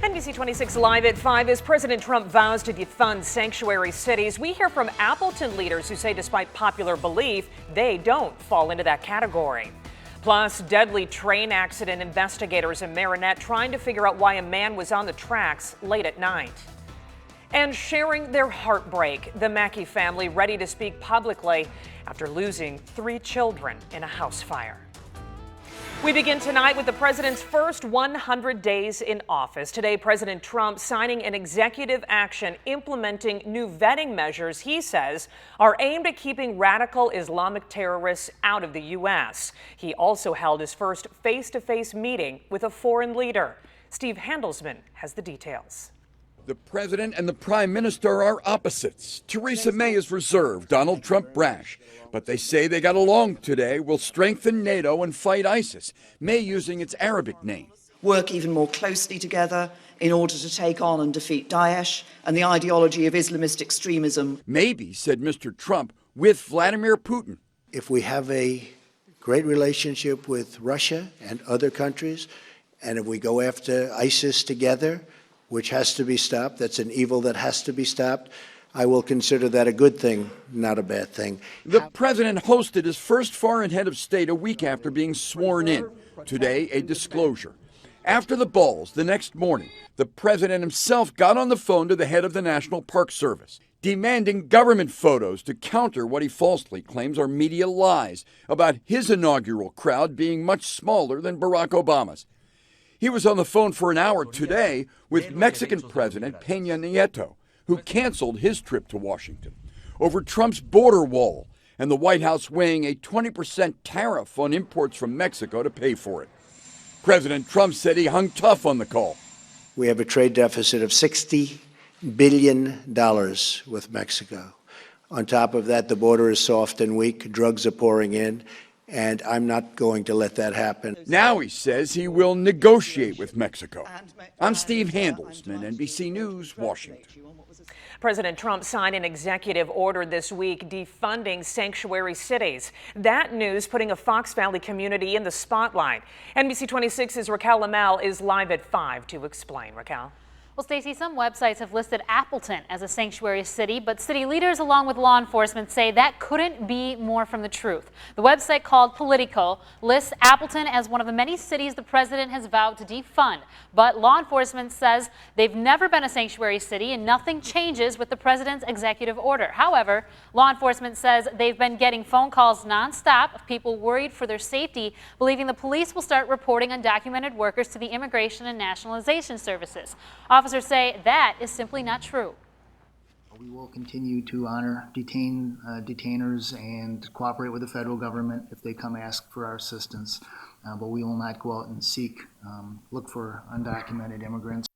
NBC 26 Live at 5 as President Trump vows to defund sanctuary cities. We hear from Appleton leaders who say despite popular belief, they don't fall into that category. Plus, deadly train accident investigators in Marinette trying to figure out why a man was on the tracks late at night. And sharing their heartbreak, the Mackey family ready to speak publicly after losing 3 children in a house fire. We begin tonight with the president's first 100 days in office. Today, President Trump signing an executive action implementing new vetting measures he says are aimed at keeping radical Islamic terrorists out of the U.S. He also held his first face-to-face meeting with a foreign leader. Steve Handelsman has the details. The president and the prime minister are opposites. Theresa May is reserved, Donald Trump brash. But they say they got along today, will strengthen NATO and fight ISIS, May using its Arabic name. Work even more closely together in order to take on and defeat Daesh and the ideology of Islamist extremism. Maybe, said Mr. Trump, with Vladimir Putin. If we have a great relationship with Russia and other countries, and if we go after ISIS together, which has to be stopped, that's an evil that has to be stopped, I will consider that a good thing, not a bad thing. The president hosted his first foreign head of state a week after being sworn in. Today, a disclosure. After the balls, the next morning, the president himself got on the phone to the head of the National Park Service, demanding government photos to counter what he falsely claims are media lies about his inaugural crowd being much smaller than Barack Obama's. He was on the phone for an hour today with Mexican President Peña Nieto, who canceled his trip to Washington over Trump's border wall and the White House weighing a 20% tariff on imports from Mexico to pay for it. President Trump said he hung tough on the call. We have a trade deficit of $60 billion with Mexico. On top of that, the border is soft and weak, drugs are pouring in, and I'm not going to let that happen. Now he says he will negotiate with Mexico. I'm Steve Handelsman, NBC News, Washington. President Trump signed an executive order this week defunding sanctuary cities. That news putting a Fox Valley community in the spotlight. NBC 26's Raquel Lamel is live at 5 to explain. Raquel. Well, Stacey, some websites have listed Appleton as a sanctuary city, but city leaders along with law enforcement say that couldn't be more from the truth. The website called Politico lists Appleton as one of the many cities the president has vowed to defund, but law enforcement says they've never been a sanctuary city and nothing changes with the president's executive order. However, law enforcement says they've been getting phone calls nonstop of people worried for their safety, believing the police will start reporting undocumented workers to the Immigration and Nationalization Services. Officers say that is simply not true. We will continue to honor detainers and cooperate with the federal government if they come ask for our assistance, but we will not go out and look for undocumented immigrants.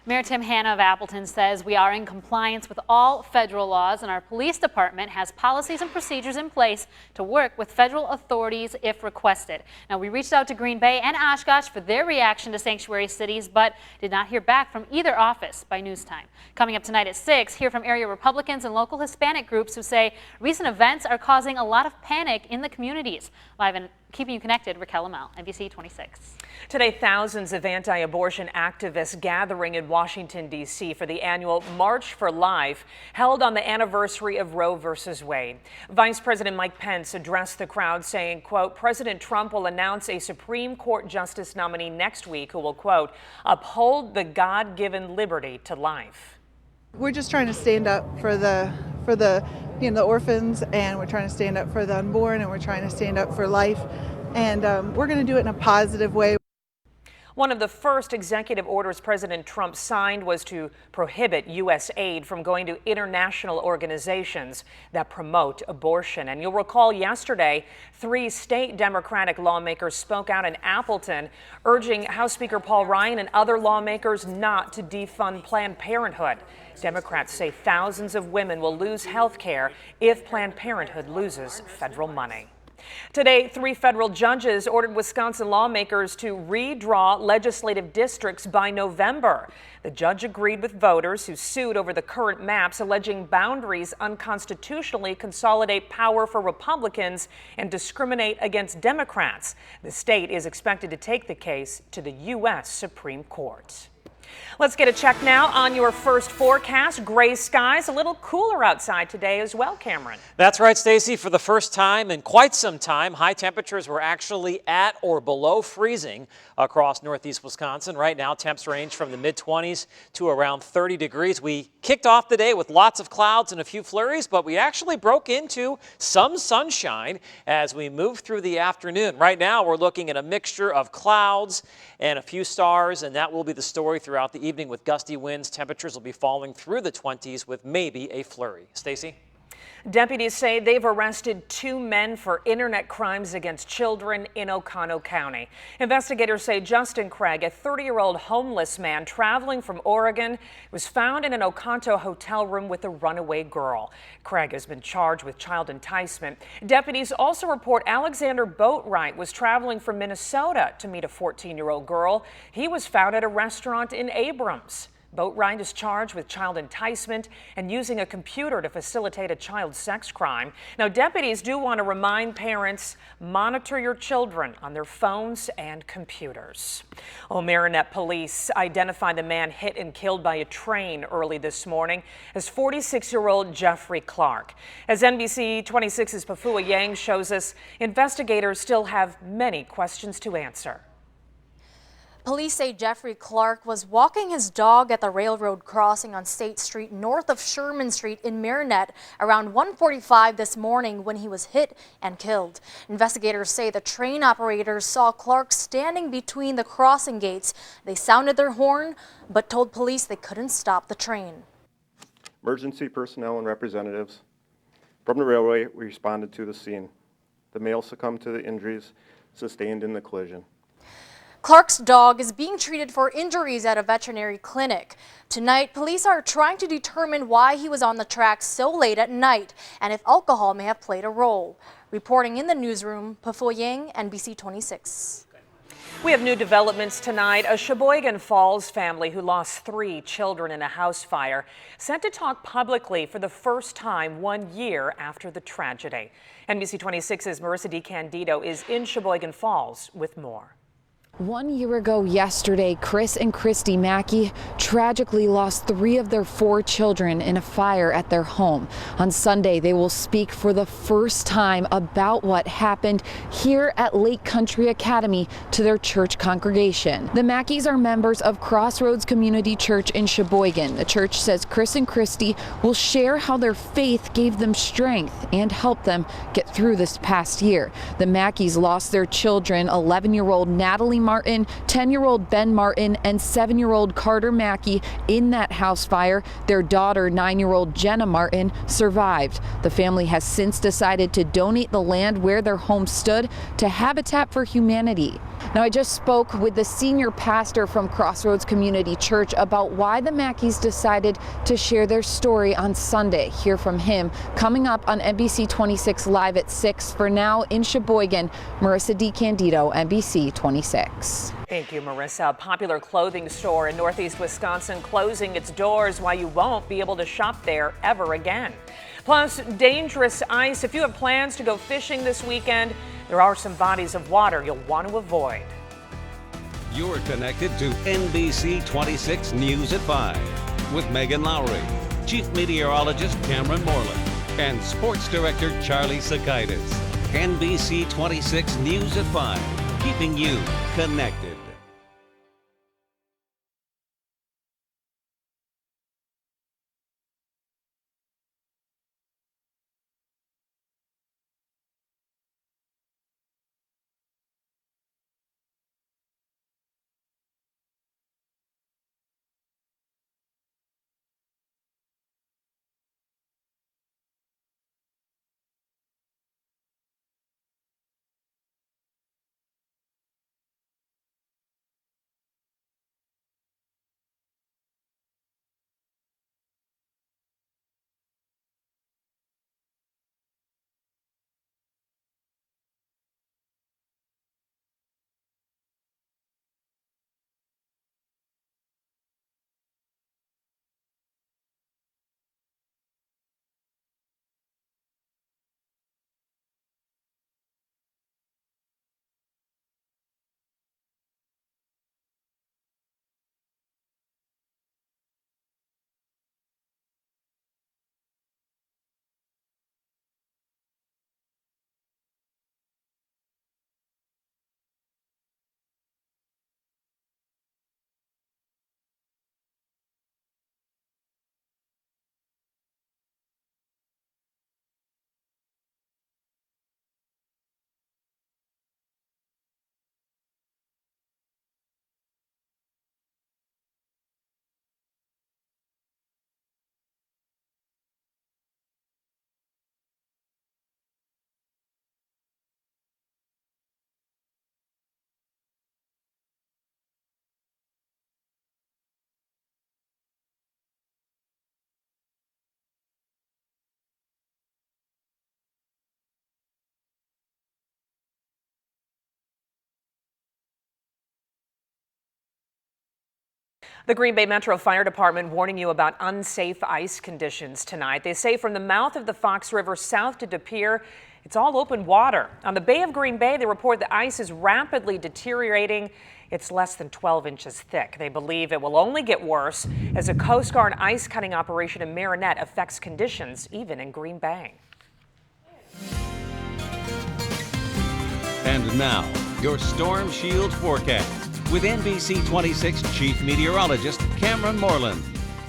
Mayor Tim Hanna of Appleton says we are in compliance with all federal laws and our police department has policies and procedures in place to work with federal authorities if requested. Now, we reached out to Green Bay and Oshkosh for their reaction to sanctuary cities, but did not hear back from either office by news time. Coming up tonight at 6, hear from area Republicans and local Hispanic groups who say recent events are causing a lot of panic in the communities. Live and keeping you connected, Raquel Lamel, NBC 26. Today, thousands of anti-abortion activists gathering in Washington, D.C. for the annual March for Life held on the anniversary of Roe v. Wade. Vice President Mike Pence addressed the crowd saying, quote, President Trump will announce a Supreme Court justice nominee next week who will, quote, uphold the God-given liberty to life. We're just trying to stand up for the the orphans, and we're trying to stand up for the unborn, and we're trying to stand up for life, and we're going to do it in a positive way. One of the first executive orders President Trump signed was to prohibit U.S. aid from going to international organizations that promote abortion. And you'll recall yesterday, 3 state Democratic lawmakers spoke out in Appleton, urging House Speaker Paul Ryan and other lawmakers not to defund Planned Parenthood. Democrats say thousands of women will lose health care if Planned Parenthood loses federal money. Today, 3 federal judges ordered Wisconsin lawmakers to redraw legislative districts by November. The judge agreed with voters who sued over the current maps, alleging boundaries unconstitutionally consolidate power for Republicans and discriminate against Democrats. The state is expected to take the case to the U.S. Supreme Court. Let's get a check now on your first forecast. Gray skies, a little cooler outside today as well, Cameron. That's right, Stacy. For the first time in quite some time, high temperatures were actually at or below freezing across northeast Wisconsin. Right now, temps range from the mid-20s to around 30 degrees. We kicked off the day with lots of clouds and a few flurries, but we actually broke into some sunshine as we moved through the afternoon. Right now, we're looking at a mixture of clouds and a few stars, and that will be the story throughout the evening with gusty winds. Temperatures will be falling through the 20s with maybe a flurry. Stacy? Deputies say they've arrested 2 men for internet crimes against children in Oconto County. Investigators say Justin Craig, a 30-year-old homeless man traveling from Oregon, was found in an Oconto hotel room with a runaway girl. Craig has been charged with child enticement. Deputies also report Alexander Boatwright was traveling from Minnesota to meet a 14-year-old girl. He was found at a restaurant in Abrams. Boatwright is charged with child enticement and using a computer to facilitate a child sex crime. Now, deputies do want to remind parents, monitor your children on their phones and computers. Marinette police identified the man hit and killed by a train early this morning as 46-year-old Jeffrey Clark. As NBC 26's Pafua Yang shows us, investigators still have many questions to answer. Police say Jeffrey Clark was walking his dog at the railroad crossing on State Street north of Sherman Street in Marinette around 1:45 this morning when he was hit and killed. Investigators say the train operators saw Clark standing between the crossing gates. They sounded their horn but told police they couldn't stop the train. Emergency personnel and representatives from the railway responded to the scene. The male succumbed to the injuries sustained in the collision. Clark's dog is being treated for injuries at a veterinary clinic. Tonight, police are trying to determine why he was on the track so late at night and if alcohol may have played a role. Reporting in the newsroom, Pafua Yang, NBC 26. We have new developments tonight. A Sheboygan Falls family who lost 3 children in a house fire set to talk publicly for the first time 1 year after the tragedy. NBC 26's Marissa DiCandido is in Sheboygan Falls with more. 1 year ago yesterday, Chris and Christy Mackey tragically lost 3 of their 4 children in a fire at their home. On Sunday, they will speak for the first time about what happened here at Lake Country Academy to their church congregation. The Mackeys are members of Crossroads Community Church in Sheboygan. The church says Chris and Christy will share how their faith gave them strength and helped them get through this past year. The Mackeys lost their children, 11-year-old Natalie Martin, 10-year-old Ben Martin, and 7-year-old Carter Mackey in that house fire. Their daughter, 9-year-old Jenna Martin, survived. The family has since decided to donate the land where their home stood to Habitat for Humanity. Now, I just spoke with the senior pastor from Crossroads Community Church about why the Mackeys decided to share their story on Sunday. Hear from him coming up on NBC 26 Live at 6. For now, in Sheboygan, Marissa DiCandido, NBC 26. Thank you, Marissa. A popular clothing store in northeast Wisconsin closing its doors, while you won't be able to shop there ever again. Plus, dangerous ice. If you have plans to go fishing this weekend, there are some bodies of water you'll want to avoid. You're connected to NBC 26 News at 5 with Megan Lowry, Chief Meteorologist Cameron Moreland, and Sports Director Charlie Sakaitis. NBC 26 News at 5, keeping you connected. The Green Bay Metro Fire Department warning you about unsafe ice conditions tonight. They say from the mouth of the Fox River south to De Pere, it's all open water. On the Bay of Green Bay, they report the ice is rapidly deteriorating. It's less than 12 inches thick. They believe it will only get worse as a Coast Guard ice cutting operation in Marinette affects conditions even in Green Bay. And now, your Storm Shield forecast with NBC 26 Chief Meteorologist Cameron Moreland.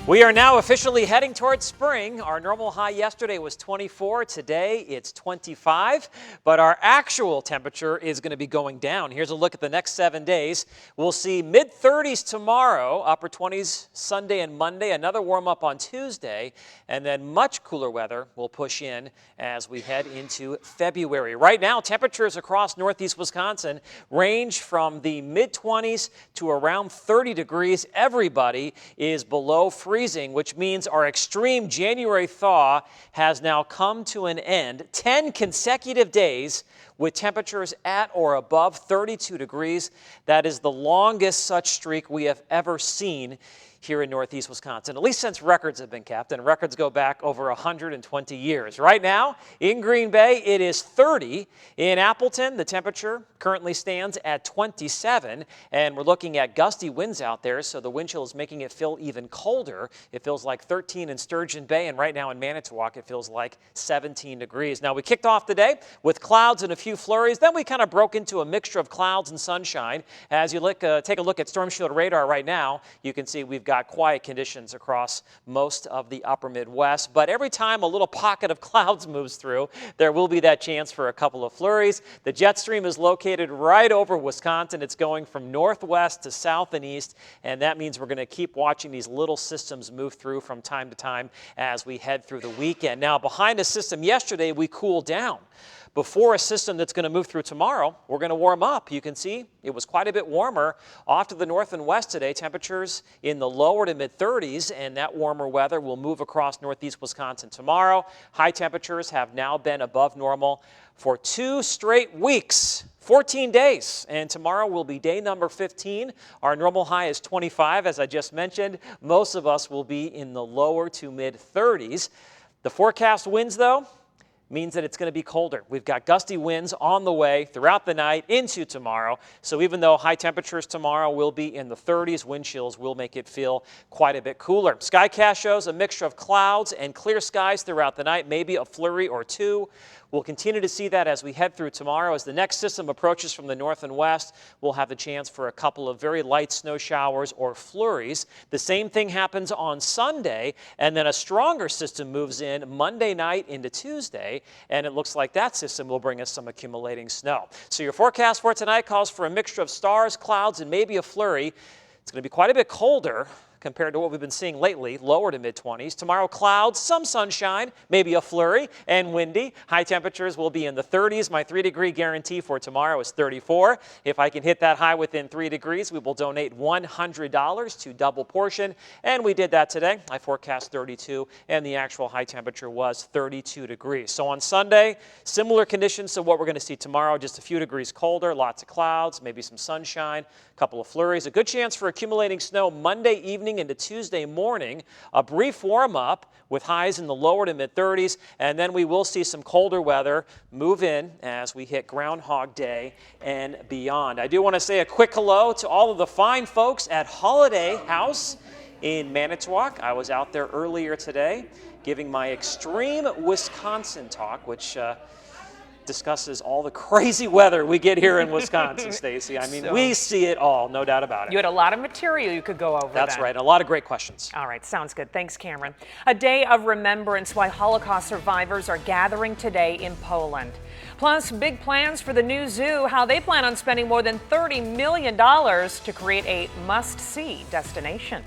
We are now officially heading towards spring. Our normal high yesterday was 24. Today it's 25, but our actual temperature is going to be going down. Here's a look at the next 7 days. We'll see mid-30s tomorrow, upper 20s Sunday and Monday, another warm up on Tuesday, and then much cooler weather will push in as we head into February. Right now, temperatures across northeast Wisconsin range from the mid-20s to around 30 degrees. Everybody is below freezing, which means our extreme January thaw has now come to an end. 10 consecutive days with temperatures at or above 32 degrees. That is the longest such streak we have ever seen here in northeast Wisconsin, at least since records have been kept, and records go back over 120 years. Right now, in Green Bay, it is 30. In Appleton, the temperature currently stands at 27, and we're looking at gusty winds out there, so the wind chill is making it feel even colder. It feels like 13 in Sturgeon Bay, and right now in Manitowoc, it feels like 17 degrees. Now, we kicked off the day with clouds and a few flurries, then we kind of broke into a mixture of clouds and sunshine. As you take a look at Storm Shield radar right now, you can see we've got quiet conditions across most of the upper Midwest, but every time a little pocket of clouds moves through, there will be that chance for a couple of flurries. The jet stream is located right over Wisconsin. It's going from northwest to south and east, and that means we're going to keep watching these little systems move through from time to time as we head through the weekend. Now, behind a system yesterday, we cooled down. Before a system that's going to move through tomorrow, we're going to warm up. You can see it was quite a bit warmer off to the north and west today. Temperatures in the lower to mid-30s, and that warmer weather will move across northeast Wisconsin tomorrow. High temperatures have now been above normal for 2 straight weeks. 14 days, and tomorrow will be day number 15. Our normal high is 25, as I just mentioned. Most of us will be in the lower to mid-30s. The forecast winds, though, means that it's going to be colder. We've got gusty winds on the way throughout the night into tomorrow. So even though high temperatures tomorrow will be in the 30s, wind chills will make it feel quite a bit cooler. Skycast shows a mixture of clouds and clear skies throughout the night, maybe a flurry or two. We'll continue to see that as we head through tomorrow. As the next system approaches from the north and west, we'll have the chance for a couple of very light snow showers or flurries. The same thing happens on Sunday, and then a stronger system moves in Monday night into Tuesday, and it looks like that system will bring us some accumulating snow. So your forecast for tonight calls for a mixture of stars, clouds, and maybe a flurry. It's going to be quite a bit colder compared to what we've been seeing lately, lower to mid-20s. Tomorrow, clouds, some sunshine, maybe a flurry, and windy. High temperatures will be in the 30s. My 3-degree guarantee for tomorrow is 34. If I can hit that high within 3 degrees, we will donate $100 to Double Portion, and we did that today. I forecast 32, and the actual high temperature was 32 degrees. So on Sunday, similar conditions to what we're going to see tomorrow, just a few degrees colder, lots of clouds, maybe some sunshine, a couple of flurries. A good chance for accumulating snow Monday evening into Tuesday morning, a brief warm-up with highs in the lower to mid-30s, and then we will see some colder weather move in as we hit Groundhog Day and beyond. I do want to say a quick hello to all of the fine folks at Holiday House in Manitowoc. I was out there earlier today giving my Extreme Wisconsin talk, which discusses all the crazy weather we get here in Wisconsin, Stacy. I mean, we see it all, no doubt about it. You had a lot of material you could go over. That's right, a lot of great questions. All right, sounds good. Thanks, Cameron. A day of remembrance while Holocaust survivors are gathering today in Poland. Plus, big plans for the new zoo, how they plan on spending more than $30 million to create a must-see destination.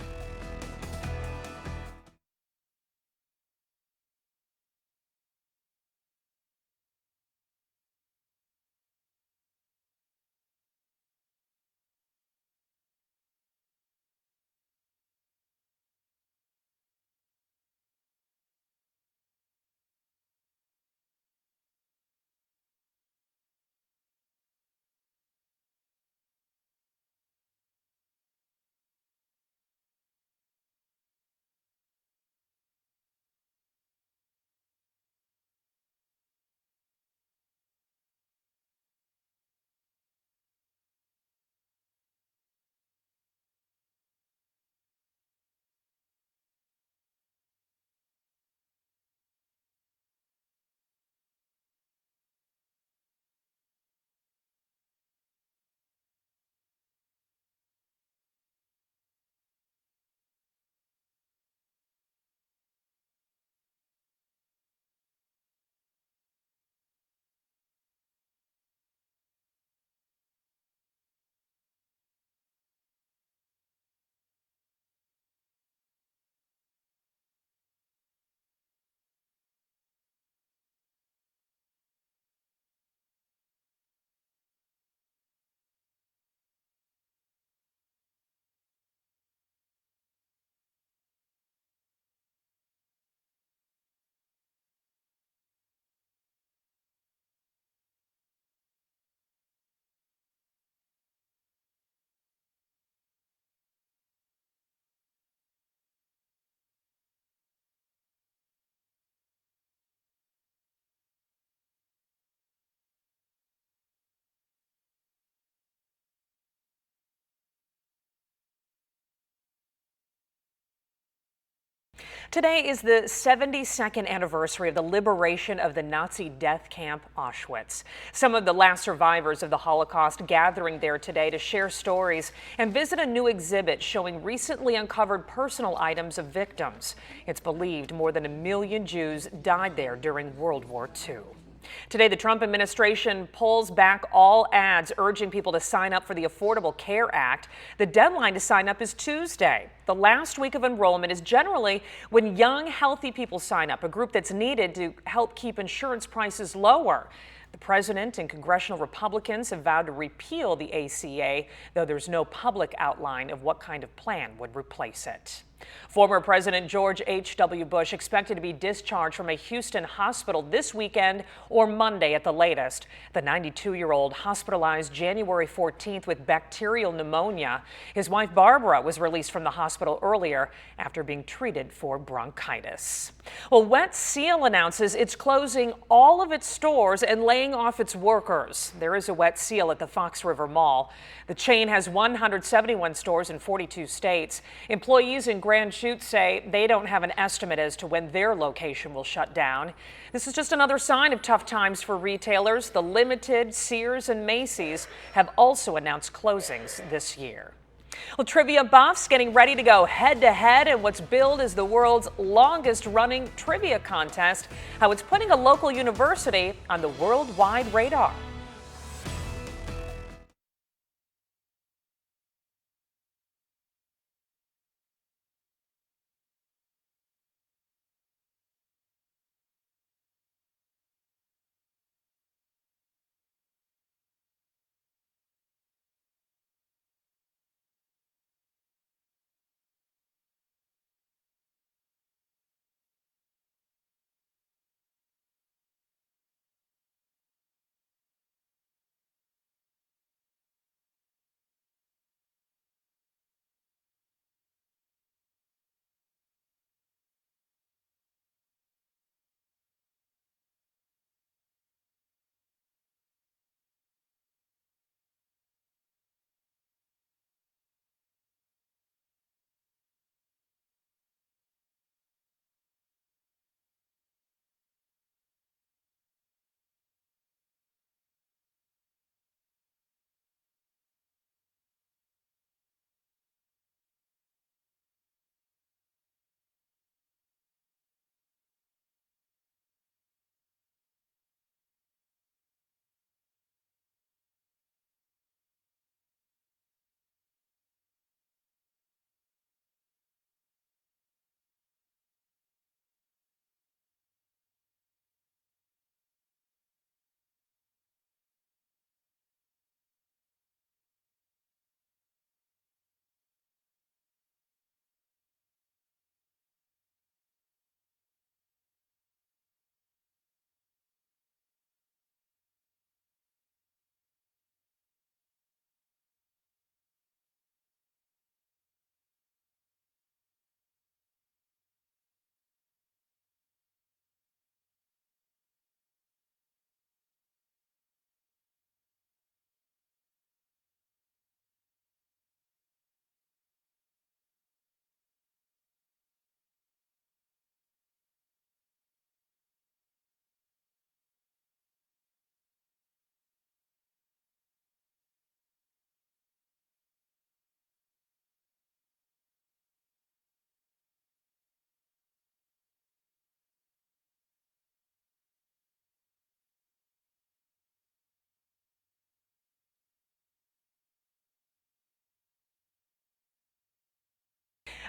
Today is the 72nd anniversary of the liberation of the Nazi death camp Auschwitz. Some of the last survivors of the Holocaust gathering there today to share stories and visit a new exhibit showing recently uncovered personal items of victims. It's believed more than 1 million Jews died there during World War II. Today, the Trump administration pulls back all ads urging people to sign up for the Affordable Care Act. The deadline to sign up is Tuesday. The last week of enrollment is generally when young, healthy people sign up, a group that's needed to help keep insurance prices lower. The president and congressional Republicans have vowed to repeal the ACA, though there's no public outline of what kind of plan would replace it. Former President George H.W. Bush expected to be discharged from a Houston hospital this weekend or Monday at the latest. The 92-year-old hospitalized January 14th with bacterial pneumonia. His wife Barbara was released from the hospital earlier after being treated for bronchitis. Well, Wet Seal announces it's closing all of its stores and laying off its workers. There is a Wet Seal at the Fox River Mall. The chain has 171 stores in 42 states. Employees in Grand Chute say they don't have an estimate as to when their location will shut down. This is just another sign of tough times for retailers. The Limited, Sears, and Macy's have also announced closings this year. Well, trivia buffs getting ready to go head-to-head in what's billed as the world's longest-running trivia contest, how it's putting a local university on the worldwide radar.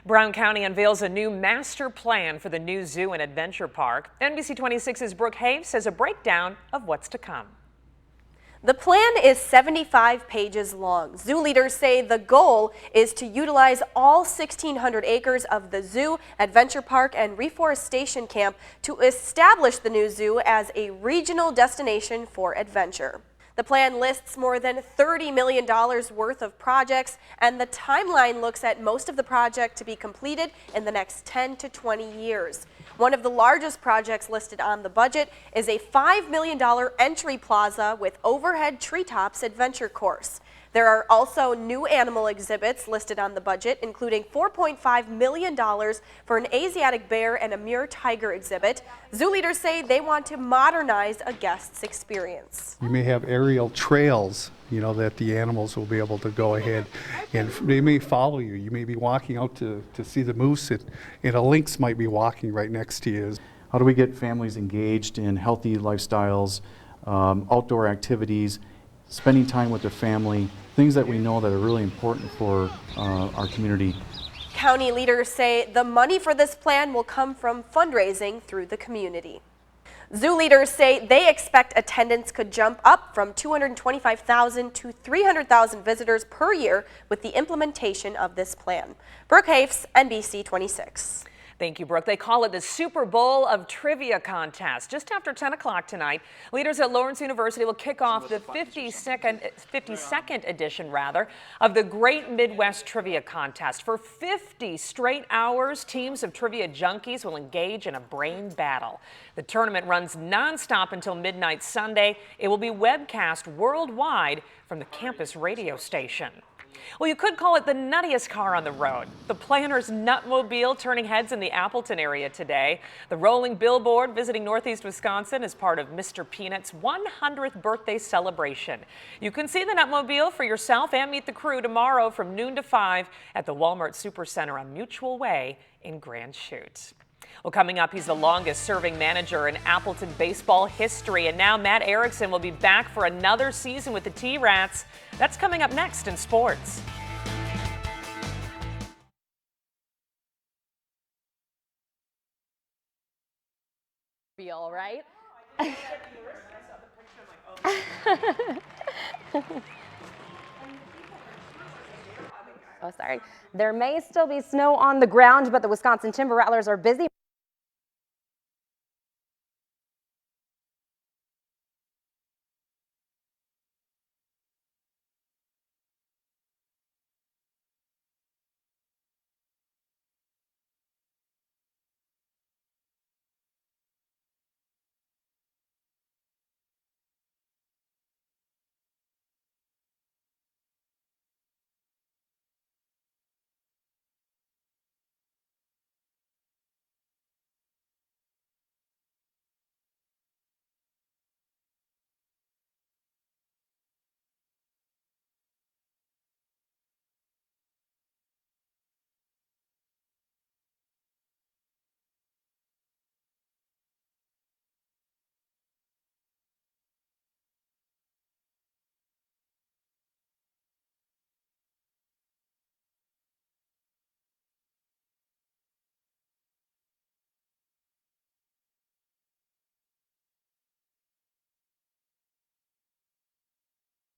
Brown County unveils a new master plan for the new zoo and adventure park. NBC 26's Brooke Haves has a breakdown of what's to come. The plan is 75 pages long. Zoo leaders say the goal is to utilize all 1,600 acres of the zoo, adventure park, and reforestation camp to establish the new zoo as a regional destination for adventure. The plan lists more than $30 million worth of projects, and the timeline looks at most of the project to be completed in the next 10 to 20 years. One of the largest projects listed on the budget is a $5 million entry plaza with overhead treetops adventure course. There are also new animal exhibits listed on the budget, including $4.5 million for an Asiatic bear and a Amur tiger exhibit. Zoo leaders say they want to modernize a guest's experience. You may have aerial trails, that the animals will be able to go ahead and they may follow you. You may be walking out to see the moose and a lynx might be walking right next to you. How do we get families engaged in healthy lifestyles, outdoor activities, spending time with their family, things that we know that are really important for our community. County leaders say the money for this plan will come from fundraising through the community. Zoo leaders say they expect attendance could jump up from 225,000 to 300,000 visitors per year with the implementation of this plan. Brooke Hafes, NBC 26. Thank you, Brooke. They call it the Super Bowl of Trivia Contest. Just after 10 o'clock tonight, leaders at Lawrence University will kick off the 52nd edition of the Great Midwest Trivia Contest. For 50 straight hours, teams of trivia junkies will engage in a brain battle. The tournament runs nonstop until midnight Sunday. It will be webcast worldwide from the campus radio station. Well, you could call it the nuttiest car on the road. The Planters Nutmobile turning heads in the Appleton area today. The rolling billboard visiting Northeast Wisconsin is part of Mr. Peanut's 100th birthday celebration. You can see the Nutmobile for yourself and meet the crew tomorrow from noon to 5 at the Walmart Supercenter on Mutual Way in Grand Chute. Well, coming up, he's the longest-serving manager in Appleton baseball history. And now Matt Erickson will be back for another season with the T-Rats. That's coming up next in sports. Be all right. Oh, sorry. There may still be snow on the ground, but the Wisconsin Timber Rattlers are busy.